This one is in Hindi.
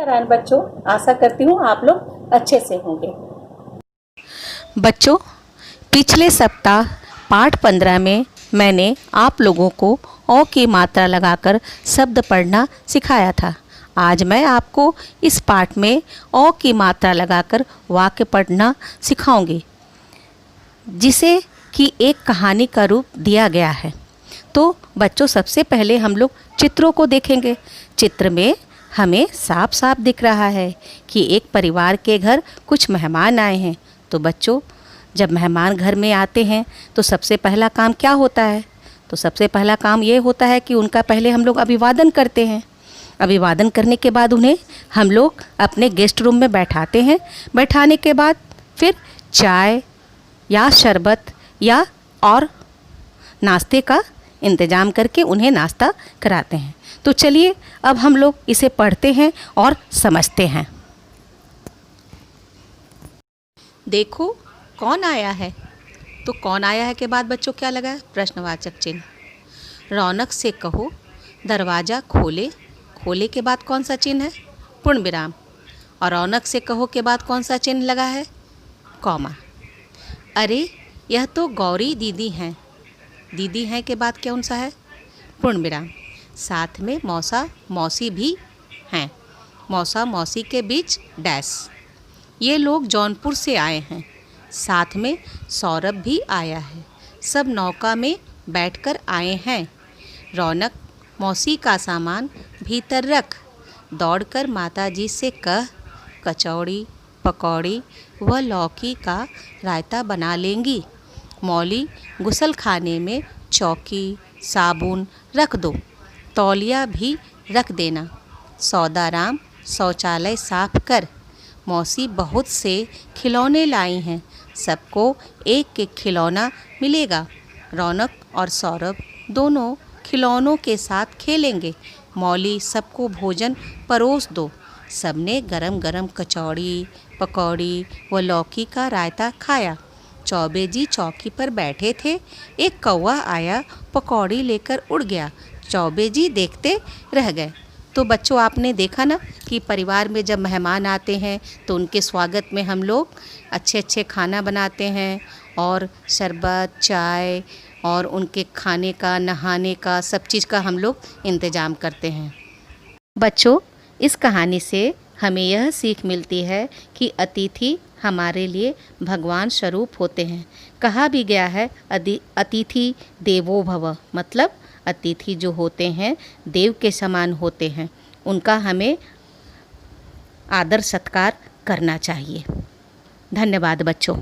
नारायण बच्चों, आशा करती हूँ आप लोग अच्छे से होंगे। बच्चों, पिछले सप्ताह पाठ 15 में मैंने आप लोगों को अ की मात्रा लगाकर शब्द पढ़ना सिखाया था। आज मैं आपको इस पाठ में अ की मात्रा लगाकर वाक्य पढ़ना सिखाऊंगी, जिसे कि एक कहानी का रूप दिया गया है। तो बच्चों, सबसे पहले हम लोग चित्रों को देखेंगे। चित्र में हमें साफ साफ दिख रहा है कि एक परिवार के घर कुछ मेहमान आए हैं। तो बच्चों, जब मेहमान घर में आते हैं तो सबसे पहला काम क्या होता है? तो सबसे पहला काम ये होता है कि उनका पहले हम लोग अभिवादन करते हैं। अभिवादन करने के बाद उन्हें हम लोग अपने गेस्ट रूम में बैठाते हैं। बैठाने के बाद फिर चाय या शरबत या और नाश्ते का इंतज़ाम करके उन्हें नाश्ता कराते हैं। तो चलिए अब हम लोग इसे पढ़ते हैं और समझते हैं। देखो कौन आया है। तो कौन आया है के बाद बच्चों क्या लगा है? प्रश्नवाचक चिन्ह। रौनक से कहो दरवाज़ा खोले। खोले के बाद कौन सा चिन्ह है? पूर्ण विराम। और रौनक से कहो के बाद कौन सा चिन्ह लगा है? कॉमा। अरे यह तो गौरी दीदी हैं। दीदी हैं के बाद कौन सा है? पूर्ण विराम। साथ में मौसा मौसी भी हैं। मौसा मौसी के बीच डैश। ये लोग जौनपुर से आए हैं। साथ में सौरभ भी आया है। सब नौका में बैठकर आए हैं। रौनक मौसी का सामान भीतर रख। दौड़कर माताजी से कह कचौड़ी पकौड़ी व लौकी का रायता बना लेंगी। मौली गुसल खाने में चौकी साबुन रख दो। तौलिया भी रख देना। सौदाराम शौचालय साफ कर। मौसी बहुत से खिलौने लाई हैं। सबको एक एक खिलौना मिलेगा। रौनक और सौरभ दोनों खिलौनों के साथ खेलेंगे। मौली सबको भोजन परोस दो। सबने गरम गरम कचौड़ी पकौड़ी व लौकी का रायता खाया। चौबे जी चौकी पर बैठे थे। एक कौवा आया, पकौड़ी लेकर उड़ गया। चौबे जी देखते रह गए। तो बच्चों, आपने देखा ना कि परिवार में जब मेहमान आते हैं तो उनके स्वागत में हम लोग अच्छे अच्छे खाना बनाते हैं और शरबत चाय और उनके खाने का नहाने का सब चीज़ का हम लोग इंतज़ाम करते हैं। बच्चों, इस कहानी से हमें यह सीख मिलती है कि अतिथि हमारे लिए भगवान स्वरूप होते हैं। कहा भी गया है अतिथि देवो भव, मतलब अतिथि जो होते हैं देव के समान होते हैं। उनका हमें आदर सत्कार करना चाहिए। धन्यवाद बच्चों।